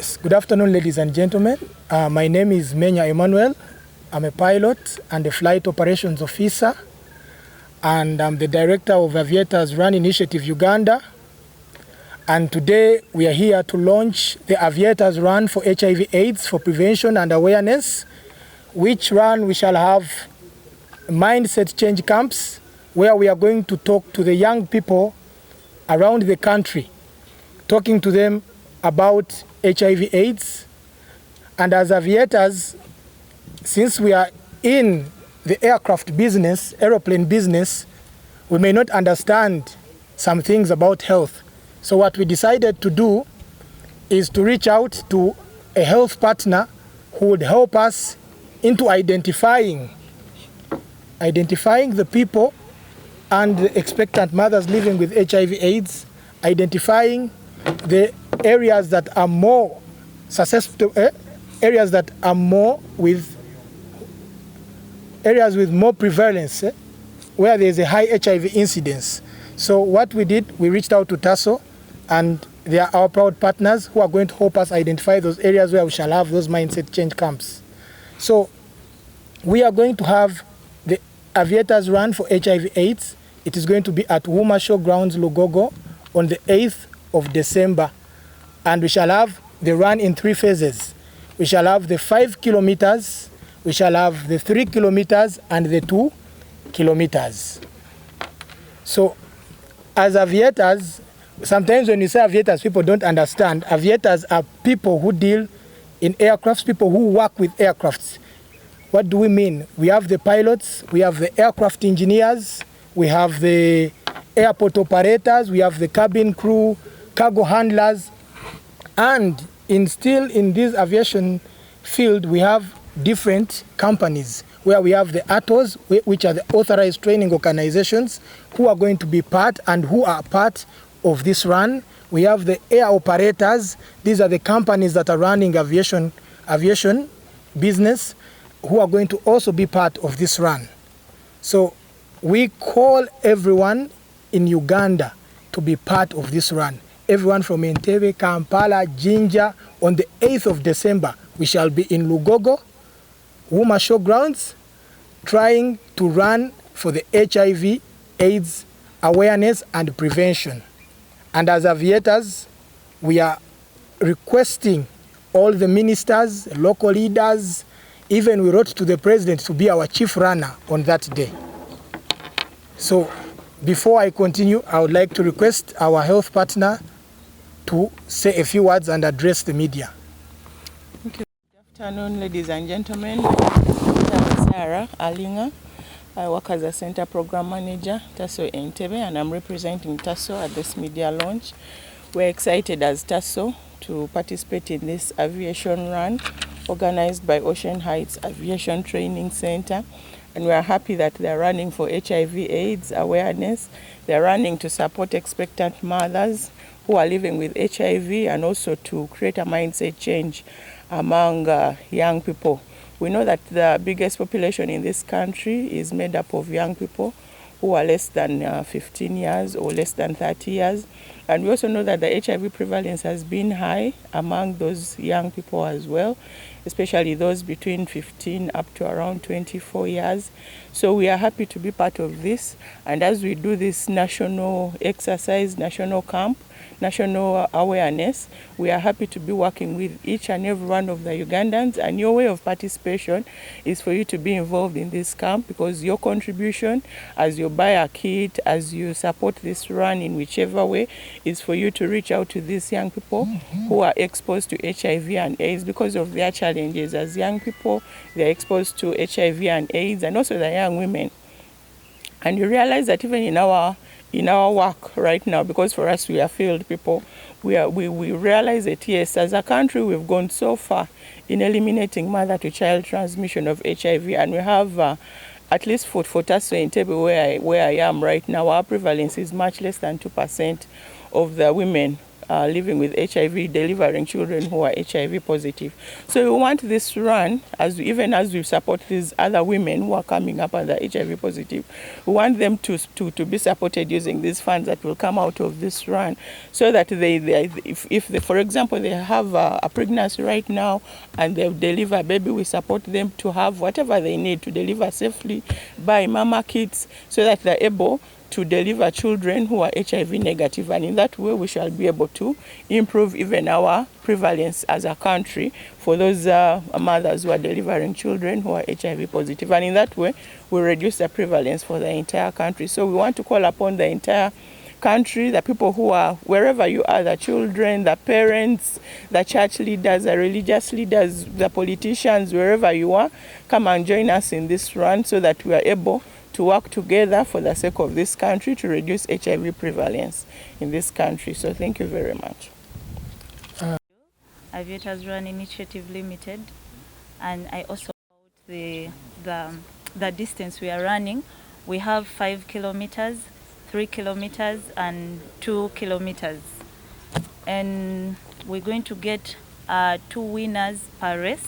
Yes, good afternoon, ladies and gentlemen. My name is Menya Emmanuel. I'm a pilot and a flight operations officer, and I'm the director of Aviators Run Initiative Uganda. And today we are here to launch the Aviators Run for HIV/AIDS for prevention and awareness, which run we shall have mindset change camps where we are going to talk to the young people around the country, talking to them about HIV/AIDS. And as aviators, since we are in the aircraft business, aeroplane business, we may not understand some things about health. So what we decided to do is to reach out to a health partner who would help us into identifying the people and the expectant mothers living with HIV/AIDS, identifying the areas that are more susceptible, areas with more prevalence, where there is a high HIV incidence. So what we did, we reached out to TASO, and they are our proud partners who are going to help us identify those areas where we shall have those mindset change camps. So we are going to have the Aviators Run for HIV/AIDS. It is going to be at Wuma Showgrounds, Lugogo, on the 8th of December. And we shall have the run in 3 phases. We shall have the 5 kilometers, we shall have the 3 kilometers, and the 2 kilometers. So as aviators, sometimes when you say aviators, people don't understand. Aviators are people who deal in aircrafts, people who work with aircrafts. What do we mean? We have the pilots, we have the aircraft engineers, we have the airport operators, we have the cabin crew, cargo handlers, and still in this aviation field, we have different companies where we have the ATOs, which are the authorized training organizations who are going to be part and who are part of this run. We have the air operators. These are the companies that are running aviation business who are going to also be part of this run. So we call everyone in Uganda to be part of this run. Everyone from Entebbe, Kampala, Jinja. On the 8th of December, we shall be in Lugogo, Wuma Showgrounds, trying to run for the HIV/AIDS awareness and prevention. And as aviators, we are requesting all the ministers, local leaders, even we wrote to the president to be our chief runner on that day. So before I continue, I would like to request our health partner to say a few words and address the media. Okay. Good afternoon, ladies and gentlemen. I'm Sarah Alinga. I work as a Center Program Manager, TASO Entebbe, and I'm representing TASO at this media launch. We're excited as TASO to participate in this aviation run organized by Ocean Heights Aviation Training Center. And we are happy that they're running for HIV/AIDS awareness. They're running to support expectant mothers who are living with HIV, and also to create a mindset change among young people. We know that the biggest population in this country is made up of young people who are less than 15 years or less than 30 years. And we also know that the HIV prevalence has been high among those young people as well, especially those between 15 up to around 24 years. So we are happy to be part of this. And as we do this national exercise, national camp, national awareness, we are happy to be working with each and every one of the Ugandans. And your way of participation is for you to be involved in this camp, because your contribution, as you buy a kit, as you support this run in whichever way, is for you to reach out to these young people who are exposed to HIV and AIDS because of their challenges. As young people, they are exposed to HIV and AIDS, and also the young women. And you realize that even in our work right now, because for us we are field people, we realize that yes, as a country we've gone so far in eliminating mother-to-child transmission of HIV, and we have at least for TASO Entebbe, where I am right now, our prevalence is much less than 2% of the women living with HIV, delivering children who are HIV positive. So we want this run, even as we support these other women who are coming up as HIV positive, we want them to be supported using these funds that will come out of this run, so that if they, for example, they have a pregnancy right now and they'll deliver a baby, we support them to have whatever they need to deliver safely, buy mama kits, so that they're able to deliver children who are HIV negative, and in that way we shall be able to improve even our prevalence as a country for those mothers who are delivering children who are HIV positive, and in that way we reduce the prevalence for the entire country. So we want to call upon the entire country, the people who are wherever you are, the children, the parents, the church leaders, the religious leaders, the politicians, wherever you are, come and join us in this run so that we are able to work together for the sake of this country to reduce HIV prevalence in this country. So thank you very much. Aviators Run Initiative Limited, and I also the distance we are running. We have 5 kilometers, 3 kilometers, and 2 kilometers, and we're going to get 2 winners per race,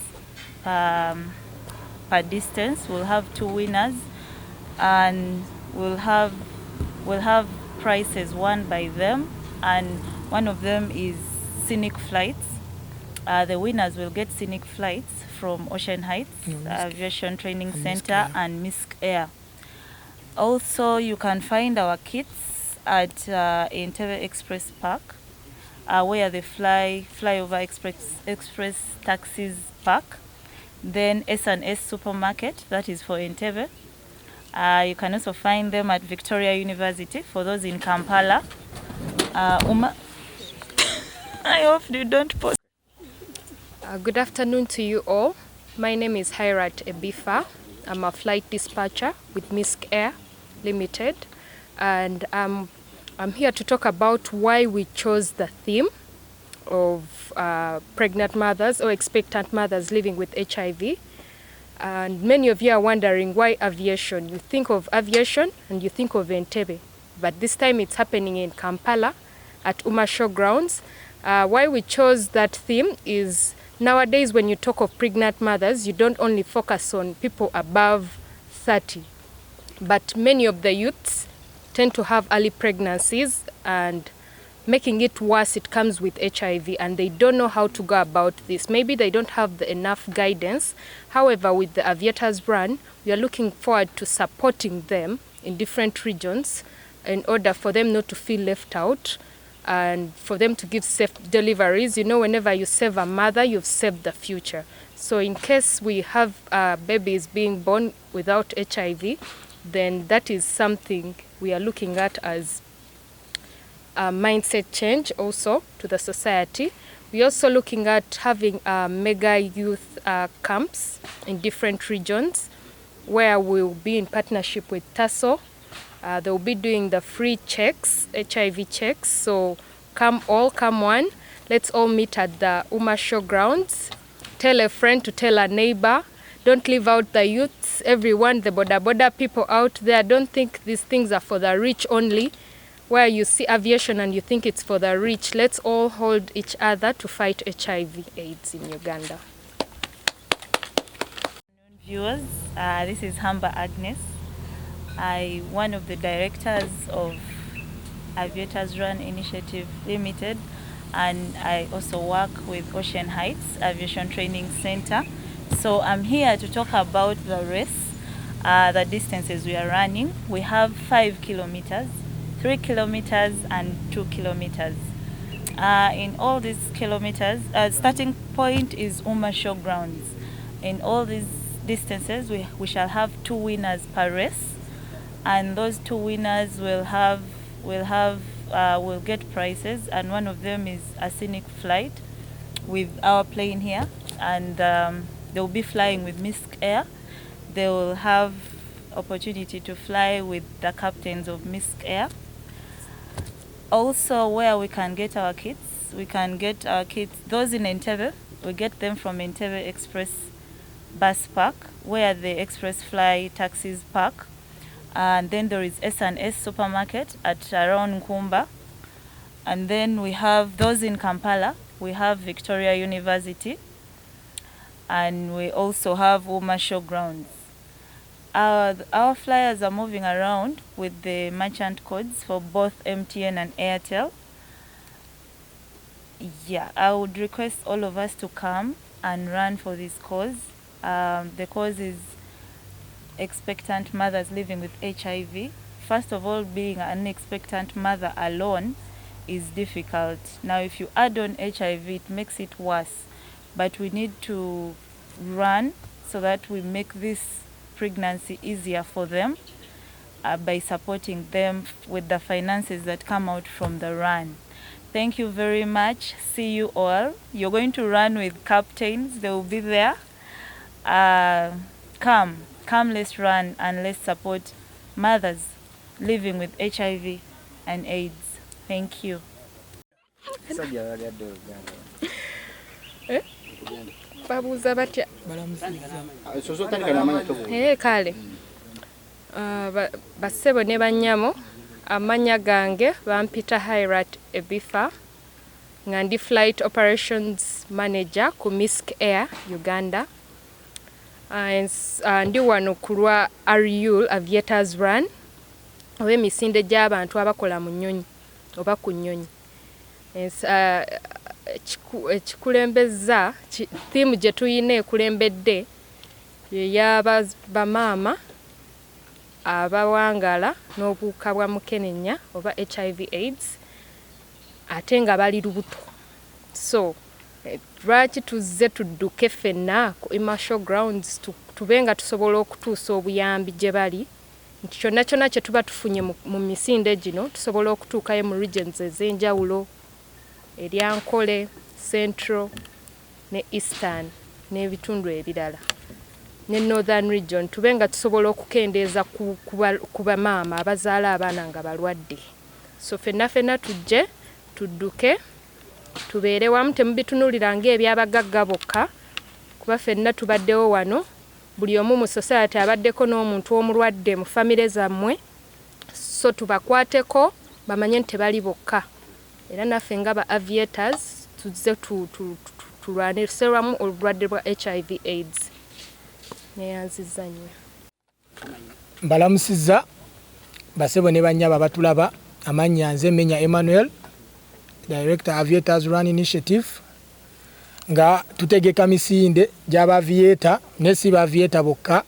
per distance. We'll have 2 winners, and we'll have prizes won by them, and one of them is scenic flights. The winners will get scenic flights from Ocean Heights Aviation Training Center and Misk Air. Also, you can find our kits at Entebbe Express Park, where the flyover express taxis park. Then S&S Supermarket, that is for Entebbe. You can also find them at Victoria University for those in Kampala. I hope you don't post. Good afternoon to you all. My name is Hirat Ebifa. I'm a flight dispatcher with Misk Air Limited, and I'm here to talk about why we chose the theme of pregnant mothers or expectant mothers living with HIV. And many of you are wondering why aviation. You think of aviation and you think of Entebbe, but this time it's happening in Kampala at Umasho grounds. Why we chose that theme is nowadays when you talk of pregnant mothers, you don't only focus on people above 30, but many of the youths tend to have early pregnancies, and making it worse, it comes with HIV, and they don't know how to go about this. Maybe they don't have enough guidance. However, with the Aviators Run, we are looking forward to supporting them in different regions in order for them not to feel left out and for them to give safe deliveries. You know, whenever you save a mother, you've saved the future. So in case we have babies being born without HIV, then that is something we are looking at as a mindset change also to the society. We're also looking at having mega youth camps in different regions where we'll be in partnership with TASO. They'll be doing the free checks, HIV checks. So come one. Let's all meet at the Umasho grounds. Tell a friend to tell a neighbor. Don't leave out the youths, everyone, the boda people out there. Don't think these things are for the rich only. Where you see aviation and you think it's for the rich, let's all hold each other to fight HIV/AIDS in Uganda. Viewers, this is Hamba Agnes. I'm one of the directors of Aviators Run Initiative Limited, and I also work with Ocean Heights Aviation Training Center. So I'm here to talk about the race, the distances we are running. We have 5 kilometers. 3 kilometers and 2 kilometers. In all these kilometers, starting point is Umasho grounds. In all these distances, we shall have 2 winners per race, and those 2 winners will get prizes, and one of them is a scenic flight with our plane here, and they will be flying with Misk Air. They will have opportunity to fly with the captains of Misk Air. Also, where we can get our kits, those in Entebbe, we get them from Entebbe Express Bus Park, where the express fly taxis park. And then there is S&S Supermarket at around Nkumba. And then we have those in Kampala. We have Victoria University. And we also have Uma Showgrounds. Our flyers are moving around with the merchant codes for both MTN and Airtel. Yeah, I would request all of us to come and run for this cause. The cause is expectant mothers living with HIV. First of all, being an expectant mother alone is difficult. Now, if you add on HIV, it makes it worse. But we need to run so that we make this pregnancy easier for them by supporting them with the finances that come out from the run. Thank you very much. See you all. You're going to run with captains. They will be there. Come, let's run and let's support mothers living with HIV and AIDS. Thank you. Babuuza batya kale bassebo ne bannyamo amannya gange bampita Hirat Ebifa nga ndi flight operations manager ku Misk Air Uganda. Ndi wano ku lwa RU Aviators Run oba emisinde gy'abantu abakola mu nnyonyi oba ku nnyonyi. Ekikulembeza ttiimu gye tuyina ekulembedde y'abamaama abawangala n'obuwuka bwa mukenenya oba HIV AIDS ate nga bali lubuto. So lwaki tuzze tudduke ffenna ku Immersion Grounds tube nga tusobola okutuusa obuyambi gye bali nti kyonna kyonna kye tuba tufunye mu misinde gino tusobola okutuukayo mu regions ez'enjawulo eryankole Central ne Eastern n'ebitundu ebirala ne Northern region tube nga tusobola okukendeeza ku bamaama abazaala abaana nga balwadde. So ffenna tujje tudduke tubeere wamu temubitunulira ng'ebyabagagga bokka kuba ffenna tubaddewo wano buli omu mu society abaddeko n'omuntu omulwadde mu famire zammwe so tubakwateko bamanye nti tebali bokka era naffe nga ba aviators tuzze tulwaniriramu obulwadde bwa HIV AIDS. Neyanziza nnyo. Mbalamusizza basebo ne bannyaba batulaba amannya nze Menya Emmanuel, Director Aviators Run Initiative, nga tutegeka misinde gy'aba aviator ne si ba aviator bokka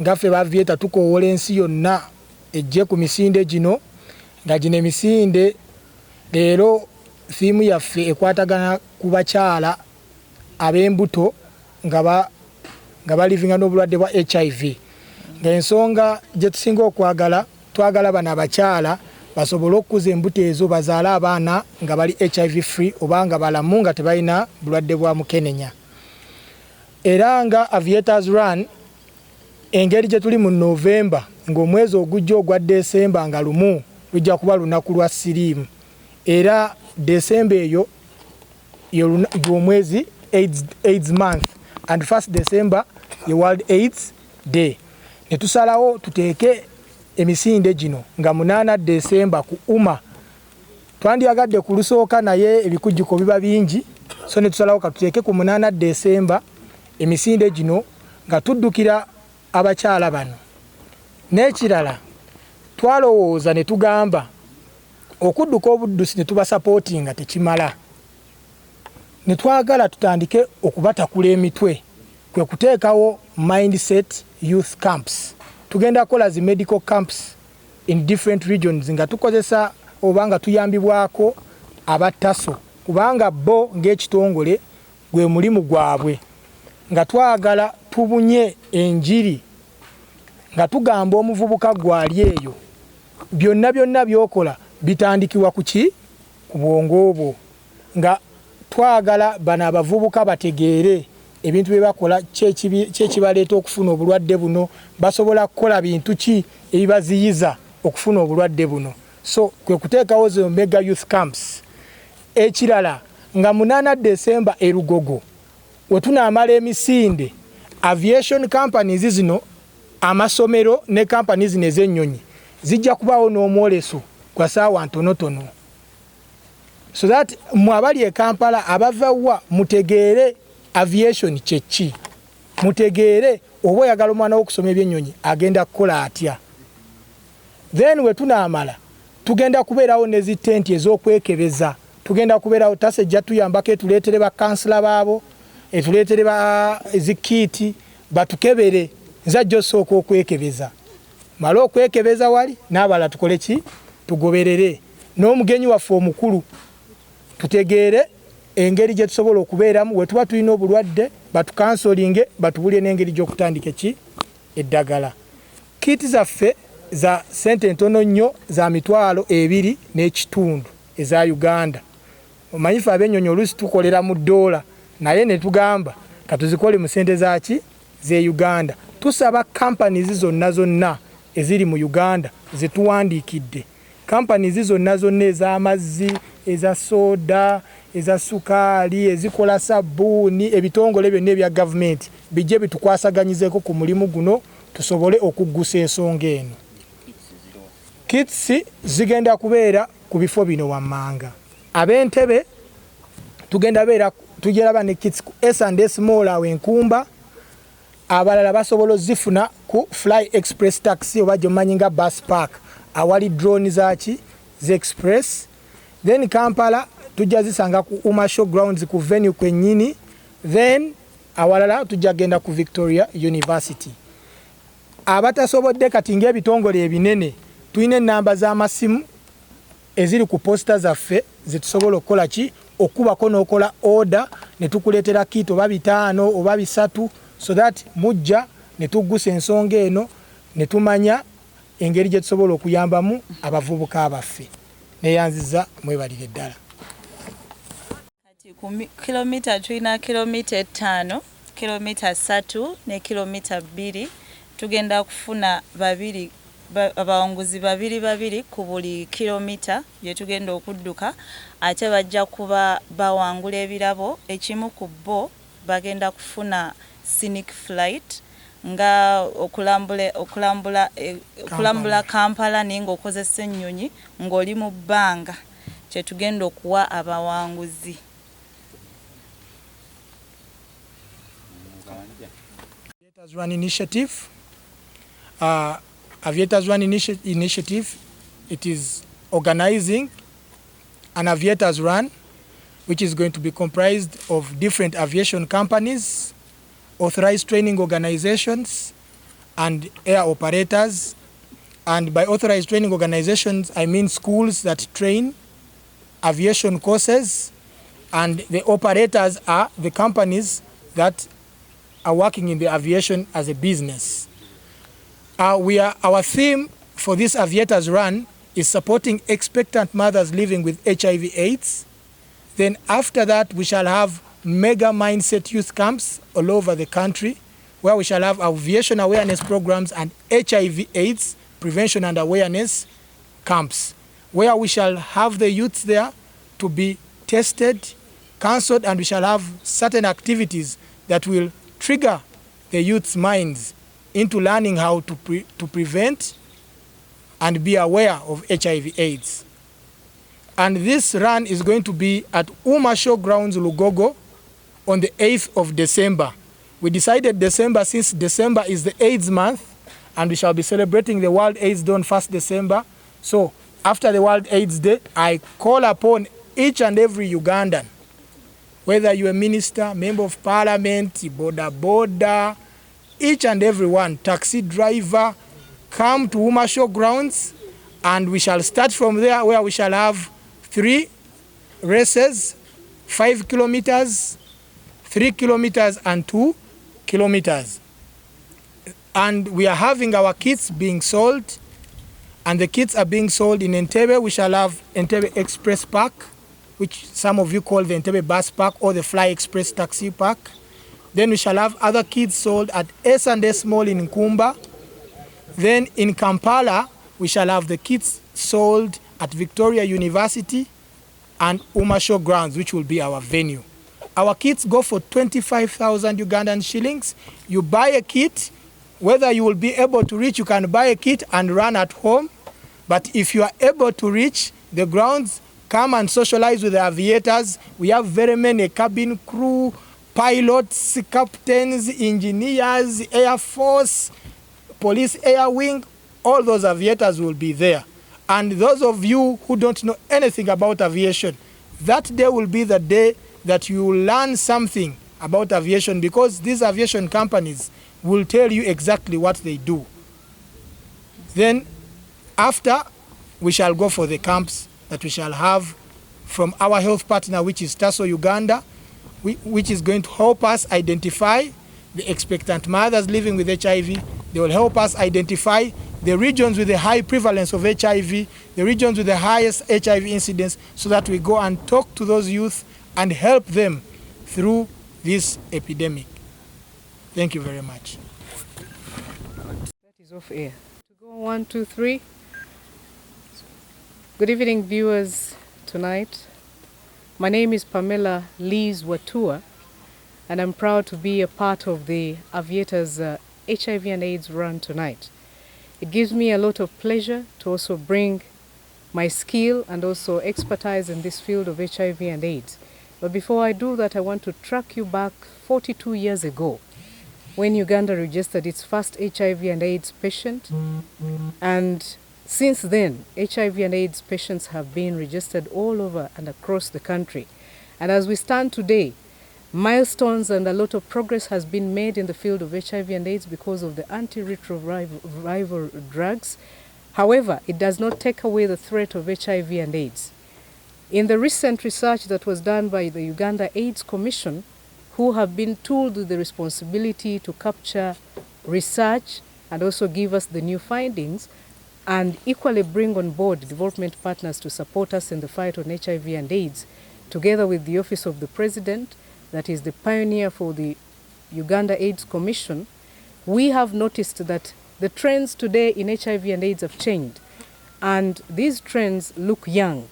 nga ffe ba aviator tukoowola ensi yonna ejje ku misinde gino nga gino emisinde leero theme yaffe ekwatagana ku bakyala ab'embuto nga balivinga n'obulwadde bwa HIV. Ng'ensonga gye tusinga okwagala twagala bano abakyala basobole okukuza embuto ezo bazaala abaana nga bali HIV free oba nga balamu nga tebalina bulwadde bwa mukenenya. Era nga Aviators Run engeri gye tuli mu November ng'omwezi ogujja ogwa December nga lumu lujja kuba lunaku lwa siriimu. Era December eyo y'omwezi AIDS month and 1st December ye World AIDS Day. Ne tusalawo tuteeke emisinde gino nga 8 December ku Uma. Twandyagadde ku lusooka naye ebikujjuko biba bingi so ne tusalawo katuteeke ku 8 December emisinde gino nga tuddukira abakyala bano. N'ekirala twalowooza ne tugamba okudduka obuddusi ne tuba supportinga tekimala. Ne twagala tutandike okubatakula emitwe kwe kuteekawo mindset youth camps. Tugenda kola zi medical camps in different regions nga tukozesa obanga tuyambibwako abataso kubanga bo ng'ekitongole gwe mulimu gwabwe nga twagala tubunye enjiri nga tugamba omuvubuka gwali eyo byonna byokola bitandikibwa kuki ku bwongo obwo nga twagala bana abavubuka bategeere ebintu bye bakola kyekibaleeta okufuna obulwadde buno basobola kukola bintu ki ebibaziyiza okufuna obulwadde buno. So kwe kuteekawo zo mega youth camps. Ekirala nga 8 December e Lugogo wetunaamala emisinde aviation companies zino amasomero ne companies nez'ennyonyi zijja kubaawo n'omwoleso kwa saawa ntonotono so that mwabali e Kampala abavawa mutegeere aviation chechi, mutegeere oba oyagala omwana okusoma ebyennyonyi agenda kukola atya. Then we tunaamala tugenda kubeerawo ne zitenti ez'okwekebeza, tugenda kubeerawo tasejja tuyambako etuleetere bakansula baabo, etuleetere ba ezikiiti batukebere, nzajja osooka okwekebeza, mala okwekebeza wali n'abala tukole ki, tugoberere n'omugenyi waffe omukulu tutegeere engeri gye tusobola okubeeramu we tuba tulina obulwadde batukansolinge batubulye n'engeri gy'okutandika ki eddagala. Kiiti zaffe za sente ntono nnyo za $2.5 eza Uganda. Omanyifu ab'ennyonyi oluusi tukolera mu ddoola naye ne tugamba katuzikole mu sente zaki ze Uganda. Tusaba companies zonna eziri mu Uganda zetuwandiikidde, companies zonna ez'amazzi, eza soda, eza sukaali, ezikola sabbuuni, ebitongole byonna ebya gavumenti bijje bitukwasaganyizeeko ku mulimu guno tusobole okuggusa ensonga eno. Kits zigenda kubeera ku bifo bino wammanga. Ab'Entebbe tugenda beera tugeraba ne kits ku S&S Mall awo Enkumba, abalala basobola ozifuna ku Fly Express taxi oba gyomanyi nga bus park awali drone zaki ze express. Then Kampala tujja zisanga ku Uma Showgrounds ku venue kwennyini, then awalala tujja genda ku Victoria University. Abatasobodde kati ng'ebitongole ebinene tuyina ennamba z'amasimu eziri ku posta zaffe zetusobola okukola ki okubako n'okola order ne tukuleetera kit oba 5 oba 3 so that mujja ne tuggusa ensonga eno ne tumanya engeri gye tusobola okuyambamu abavubuka abaffe. Neyanziza mwebalire ddala. Kati ku kilomita tulina kilomita 5, kilomita 3 ne kilomita 2 tugenda kufuna abawanguzi babiri ku buli kilomita gye tugenda okudduka, ate bajja kuba bawangula ebirabo. Ekimu ku bo bagenda kufuna scenic flight nga okulambula Kampala naye ng'okozesa ennyonyi ng'oli mu bbanga, kye tugenda okuwa abawanguzi. Aviators Run initiative. Aviators Run initiative, it is organizing an Aviators Run which is going to be comprised of different aviation companies, authorized training organizations, and air operators. And by authorized training organizations, I mean schools that train aviation courses, and the operators are the companies that are working in the aviation as a business. Our theme for this Aviators Run is supporting expectant mothers living with HIV/AIDS. Then after that, we shall have mega mindset youth camps all over the country, where we shall have aviation awareness programs and HIV/AIDS prevention and awareness camps, where we shall have the youths there to be tested, counseled, and we shall have certain activities that will trigger the youth's minds into learning how to prevent and be aware of HIV/AIDS. And this run is going to be at Uma Showgrounds, Lugogo, on the 8th of December. We decided December since December is the AIDS month, and we shall be celebrating the World AIDS Day on 1st December. So after the World AIDS Day, I call upon each and every Ugandan, whether you're a minister, member of parliament, boda, each and every one, taxi driver, come to Uma Showgrounds, and we shall start from there, where we shall have 3 races, 5 kilometers, 3 kilometers, and 2 kilometers. And we are having our kits being sold, and the kits are being sold in Entebbe. We shall have Entebbe Express Park, which some of you call the Entebbe Bus Park or the Fly Express Taxi Park. Then we shall have other kits sold at S&S Mall in Nkumba. Then in Kampala, we shall have the kits sold at Victoria University and Uma Showgrounds, which will be our venue. Our kits go for 25,000 Ugandan shillings. You buy a kit, whether you will be able to reach, you can buy a kit and run at home. But if you are able to reach, the grounds come and socialize with the aviators. We have very many cabin crew, pilots, captains, engineers, Air Force, Police Air Wing. All those aviators will be there. And those of you who don't know anything about aviation, that day will be the day that you will learn something about aviation, because these aviation companies will tell you exactly what they do. Then after, we shall go for the camps that we shall have from our health partner, which is TASO Uganda, which is going to help us identify the expectant mothers living with HIV. They will help us identify the regions with the high prevalence of HIV, the regions with the highest HIV incidence, so that we go and talk to those youth and help them through this epidemic. Thank you very much. That is off air. To go 1, 2, 3. Good evening, viewers tonight. My name is Pamela Lees Watua, and I'm proud to be a part of the Aviators HIV and AIDS Run tonight. It gives me a lot of pleasure to also bring my skill and also expertise in this field of HIV and AIDS. But before I do that, I want to track you back 42 years ago, when Uganda registered its first HIV and AIDS patient. And since then, HIV and AIDS patients have been registered all over and across the country. And as we stand today, milestones and a lot of progress has been made in the field of HIV and AIDS because of the antiretroviral drugs. However, it does not take away the threat of HIV and AIDS. In the recent research that was done by the Uganda AIDS Commission, who have been tooled with the responsibility to capture research and also give us the new findings, and equally bring on board development partners to support us in the fight on HIV and AIDS, together with the Office of the President, that is the pioneer for the Uganda AIDS Commission, we have noticed that the trends today in HIV and AIDS have changed, and these trends look young.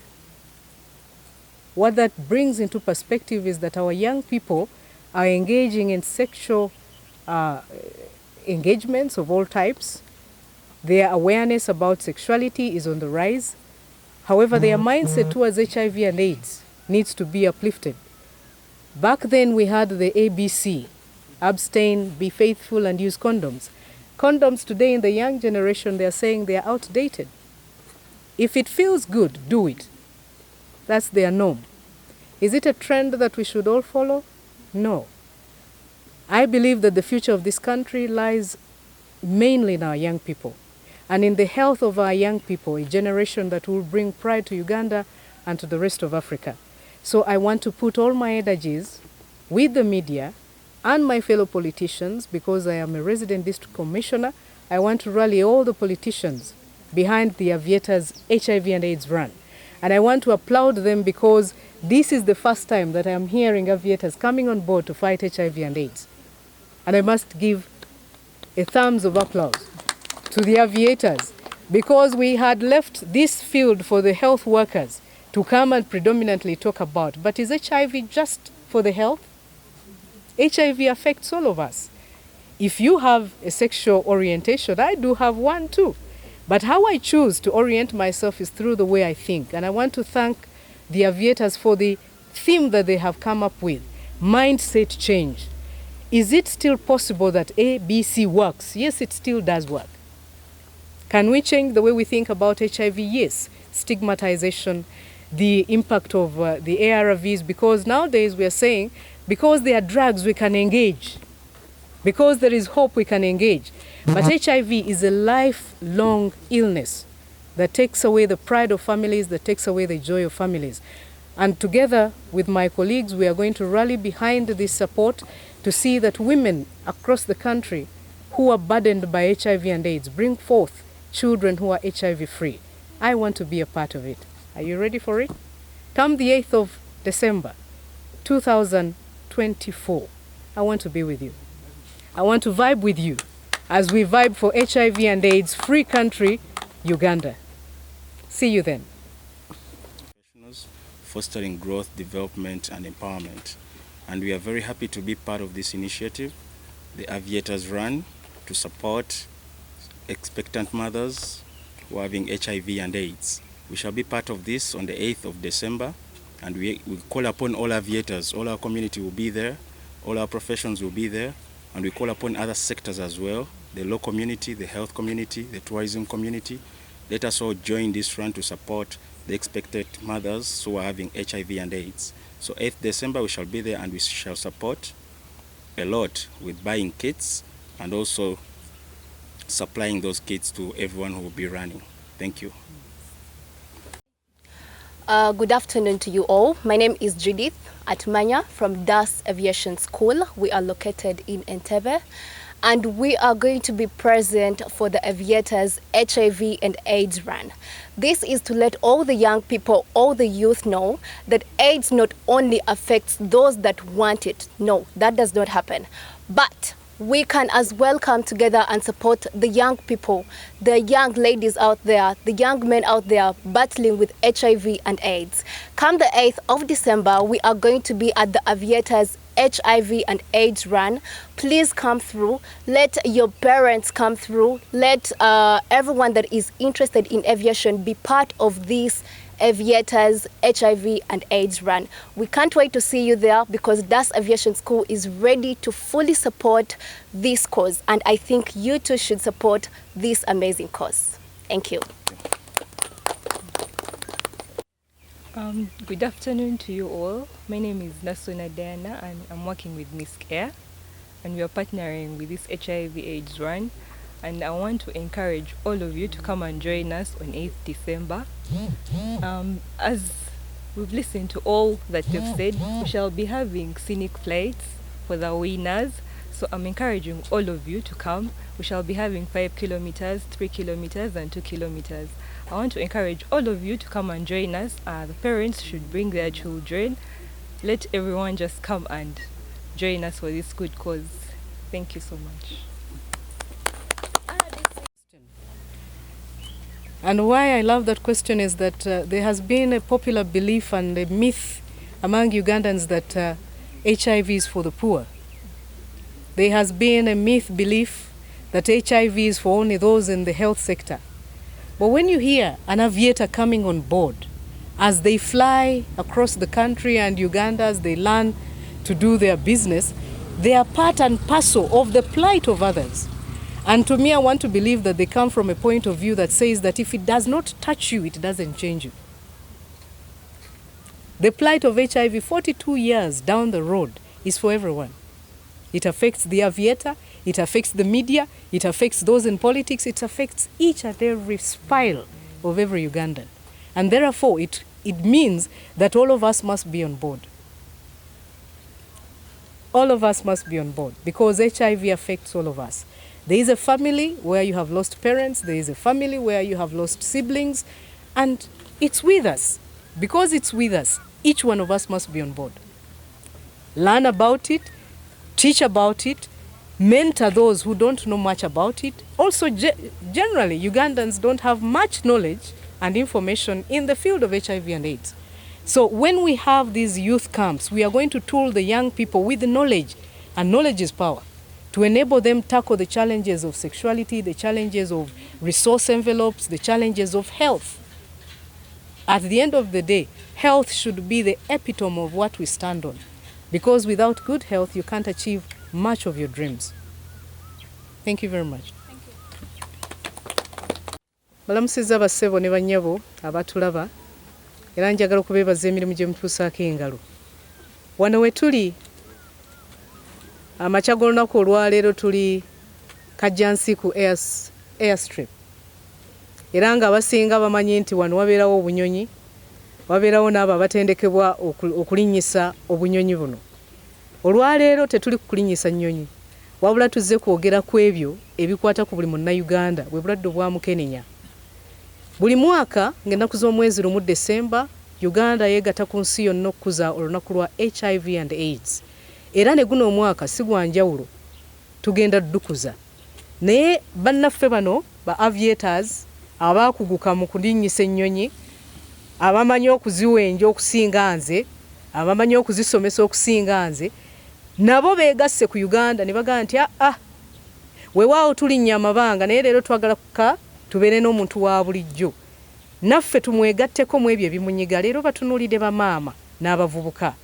What that brings into perspective is that our young people are engaging in sexual engagements of all types. Their awareness about sexuality is on the rise. However, their mindset towards HIV and AIDS needs to be uplifted. Back then we had the ABC, abstain, be faithful, and use condoms. Condoms today in the young generation, they're saying they're outdated. If it feels good, do it. That's their norm. Is it a trend that we should all follow? No. I believe that the future of this country lies mainly in our young people and in the health of our young people, a generation that will bring pride to Uganda and to the rest of Africa. So I want to put all my energies with the media and my fellow politicians, because I am a resident district commissioner. I want to rally all the politicians behind the Aviators HIV and AIDS Run. And I want to applaud them, because this is the first time that I am hearing aviators coming on board to fight HIV and AIDS. And I must give a thumbs of applause to the aviators, because we had left this field for the health workers to come and predominantly talk about. But is HIV just for the health? HIV affects all of us. If you have a sexual orientation, I do have one too. But how I choose to orient myself is through the way I think. And I want to thank the aviators for the theme that they have come up with, mindset change. Is it still possible that ABC works? Yes, it still does work. Can we change the way we think about HIV? Yes. Stigmatization, the impact of the ARVs, because nowadays we are saying, because they are drugs, we can engage. Because there is hope, we can engage. But HIV is a lifelong illness that takes away the pride of families, that takes away the joy of families. And together with my colleagues, we are going to rally behind this support to see that women across the country who are burdened by HIV and AIDS bring forth children who are HIV-free. I want to be a part of it. Are you ready for it? Come the 8th of December, 2024, I want to be with you. I want to vibe with you as we vibe for HIV and AIDS free country, Uganda. See you then. Fostering growth, development, and empowerment. And we are very happy to be part of this initiative, the Aviators Run, to support expectant mothers who are having HIV and AIDS. We shall be part of this on the 8th of December, and we call upon all aviators. All our community will be there, all our professions will be there, and we call upon other sectors as well, the law community, the health community, the tourism community. Let us all join this run to support the expected mothers who are having HIV and AIDS. So 8th December we shall be there, and we shall support a lot with buying kits and also supplying those kits to everyone who will be running. Thank you. Good afternoon to you all. My name is Judith Atmanya from DAS Aviation School. We are located in Entebbe, and we are going to be present for the Aviators HIV and AIDS Run. This is to let all the young people, all the youth know that AIDS not only affects those that want it. No, that does not happen. But we can as well come together and support the young people, the young ladies out there, the young men out there battling with HIV and AIDS. Come the 8th of December, we are going to be at the Aviators HIV and AIDS Run. Please come through. Let your parents come through. Let everyone that is interested in aviation be part of this Aviators HIV and AIDS Run. We can't wait to see you there, because DAS Aviation School is ready to fully support this cause, and I think you too should support this amazing cause. Thank you. Good afternoon to you all. My name is Nasona Diana, and I'm working with MISC Air, and we are partnering with this HIV AIDS Run, and I want to encourage all of you to come and join us on 8th December. As we've listened to all that you've said, we shall be having scenic flights for the winners, so I'm encouraging all of you to come. We shall be having 5 kilometers, 3 kilometers and 2 kilometers. I want to encourage all of you to come and join us. The parents should bring their children. Let everyone just come and join us for this good cause. Thank you so much. And why I love that question is that there has been a popular belief and a myth among Ugandans that HIV is for the poor. There has been a myth belief that HIV is for only those in the health sector. But when you hear an aviator coming on board, as they fly across the country and Uganda, as they learn to do their business, they are part and parcel of the plight of others. And to me, I want to believe that they come from a point of view that says that if it does not touch you, it doesn't change you. The plight of HIV 42 years down the road is for everyone. It affects the aviator, it affects the media, it affects those in politics, it affects each and every spile of every Ugandan. And therefore, it means that all of us must be on board. All of us must be on board, because HIV affects all of us. There is a family where you have lost parents, there is a family where you have lost siblings, and it's with us. Because it's with us, each one of us must be on board. Learn about it, teach about it, mentor those who don't know much about it. Also, generally, Ugandans don't have much knowledge and information in the field of HIV and AIDS. So when we have these youth camps, we are going to tool the young people with the knowledge, and knowledge is power, to enable them tackle the challenges of sexuality, the challenges of resource envelopes, the challenges of health. At the end of the day, health should be the epitome of what we stand on, because without good health, you can't achieve much of your dreams. Thank you very much. Thank you. Balamusiza bassebo ne bannyabo abatulaba, era njagala okubeebaza emirimu gye mutuusaako engalo. Wano we tuli amakya g'olunaku olwaleero tuli Kajjansi ku airstrip, era nga abasinga bamanyi nti wano wabeerawo obunyonyi, wabeerawo n'abo abatendekebwa okulinnyisa obunyonyi buno. Olwaleero tetuli kulinnyisa nnyonyi, wabula tuzze kwogera ku ebyo ebikwata ku buli munnayuganda bwe bulwadde bwa mukenenya. Buli mwaka ng'ennaku z'omwezi lumu Desemba, Uganda yeegatta ku nsi yonna okukuza olunaku lwa HIV and AIDS. Era ne guno omwaka si gwa njawulo, tugenda ddukuza. Naye bannaffe bano ba aviators abaakuguka mu kulinnyisa ennyonyi, abamanyi okuziwenja okusinga nze, abamanyi okuzisomesa okusinga nze, nabo beegasse ku Uganda ne bagamba nti weewaawo tulinnya amabanga, naye leero twagala kuka tubeere n'omuntu wa bulijjo. naffe tumwegatteko mu ebyo ebimunyiga. Leero batunuulidde bamaama n'abavubuka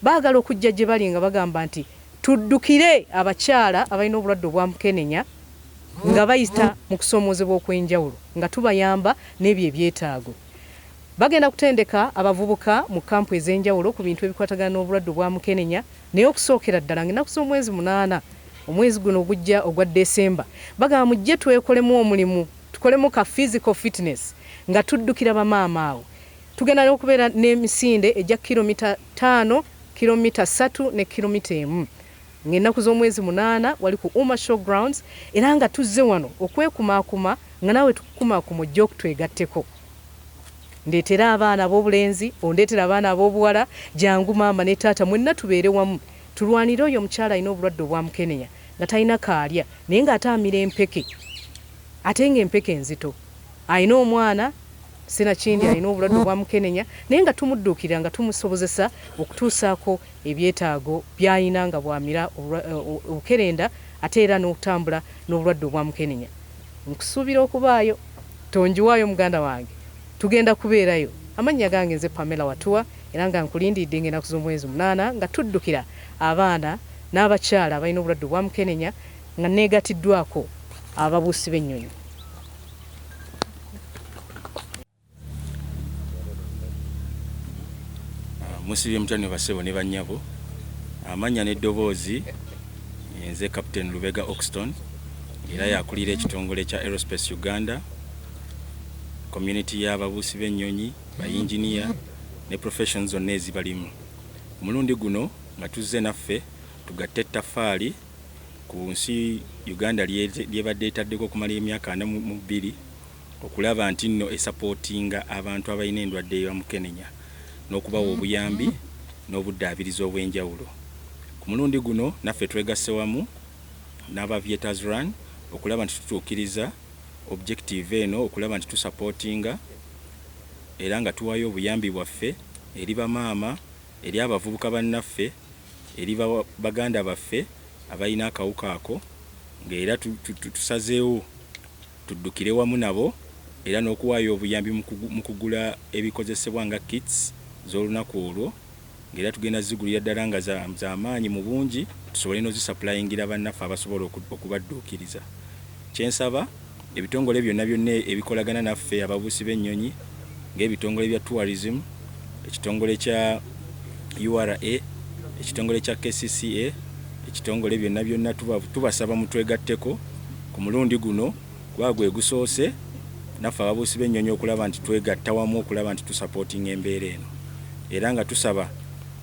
baagala okujja gye bali nga bagamba nti tuddukire abakyala abalina obulwadde obwa mukenenya nga bayita mu kusomoozebwa okw'enjawulo nga tubayamba n'ebyo ebyetaago. Bagenda kutendeka abavubuka mu kampu ez'enjawulo ku bintu ebikwatagana n'obulwadde obwa mukenenya, naye okusookera ddala ng'ennaku z'omwezi 8 omwezi guno ogujja ogwa Desemba bagamba mujje twekolemu omulimu, tukolemu ka physical fitness nga tuddukira bamaama awo. Tugenda n'okubeera n'emisinde ejja kilomita 5, kilomita 3 ne kilomita 1 ng'ennaku z'omwezi 8 wali ku Uma Showgrounds, era nga tuzze wano okwekumaakuma nga naawe tukumaakuma ojja okutwegatteko. Ndeetera abaana ab'obulenzi, ondeetera abaana ab'obuwala, jangu maama ne taata mwenna tubeere wamu. Tulwanire oyo omukyala alina obulwadde obwa mukenenya nga talina kaalya naye ng'ataamira empeke, ate ng'empeke nzito. Alina omwana sinakindi alina obulwadde obwa mukenenya naye nga tumudduukirira nga tumusobozesa okutuusaako ebyetaago by'alina nga bw'amira obukerenda ate era n'okutambula n'obulwadde obwa mukenenya. Nkusuubira okubaayo, tonjiwaayo muganda wange, tugenda kubeerayo. Amannya gange nze Pamela Watuwa era nga nkulindidde ng'ennaku z'omwezi 8 nga tuddukira abaana n'abakyala abalina obulwadde obwa mukenenya nga neegatiddwako ababuusi b'ennyonyi. Musibye mutani basebo ne bannyabo. Amanya n'eddoboozi nze Captain Lubega Oxton era yakulira ekitongole kya Aerospace Uganda, community y'ababuusi b'ennyonyi, ba-engineer ne professions zonna ezibalimu. Omulundi guno nga tuzze naffe tugatte ettaffaali ku nsi Uganda lyebadde etaddeko okumala emyaka 42 okulaba nti nno esapootinga abantu abalina endwadde ya mukenenya n'okubawa obuyambi n'obuddaabirizi obw'enjawulo. Ku mulundi guno naffe twegasse wamu n'aba Aviators Run okulaba nti tutuukiriza objective eno, okulaba nti tusapootinga era nga tuwayo obuyambi bwaffe eri bamaama, eri abavubuka bannaffe, eri baganda baffe abalina akawuka ako, ng'era tusazeewo tuddukire wamu nabo era n'okuwaayo obuyambi mu kugula ebikozesebwa nga kits z'olunaku olwo, ng'era tugenda zigulira ddala nga z'amaanyi mu bungi tusobole n'ozisaplayingira bannaffe abasobola okubadduukiriza. Kyensaba ebitongole byonna ebikolagana naffe ababuusi b'ennyonyi ng'ebitongole bya tourism, ekitongole kya URA, ekitongole kya KCCA, ekitongole byonna tubasaba mutwegatteko ku mulundi guno kuba gwe gusoose naffe ababuusi b'ennyonyi okulaba nti twegatta wamu okulaba nti tusapootinga embeera eno, era nga tusaba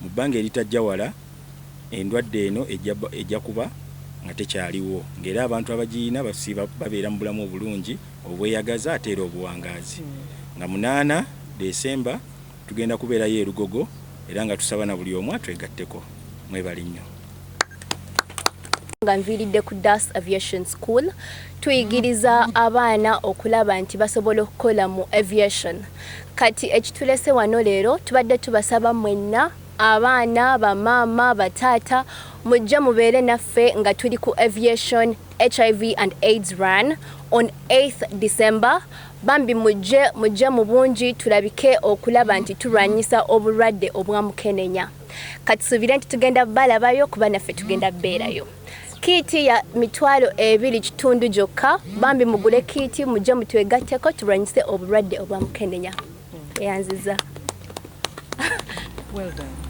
mu bbanga eritajja wala endwadde eno ejja kuba nga tekyaliwo, ng'era abantu abagiyina basiba babeera mu bulamu obulungi obweyagaza ate era obuwangaazi. Nga 8 Desemba tugenda kubeerayo e Lugogo era nga tusaba na buli omu atwegatteko. Mwebali nnyo. Nga nviiridde ku Das Aviation School tuyigiriza abaana okulaba nti basobola okukola mu aviation. Kati ekitulese wano leero tubadde tubasaba mwenna abaana, bamaama, bataata mujja mubeere naffe nga tuli ku Aviation HIV and AIDS Run on 8th December. Bambi mujje mu bungi tulabike okulaba nti tulwanyisa obulwadde obwa mukenenya. Kati tusuubire nti tugenda balabayo kuba naffe tugenda beerayo. Kiiti ya $2.2 gyokka. Bambi mugule kiiti mujje mutwegatteko tulwanyise obulwadde obwa mukenenya. Eyanziza. Well done.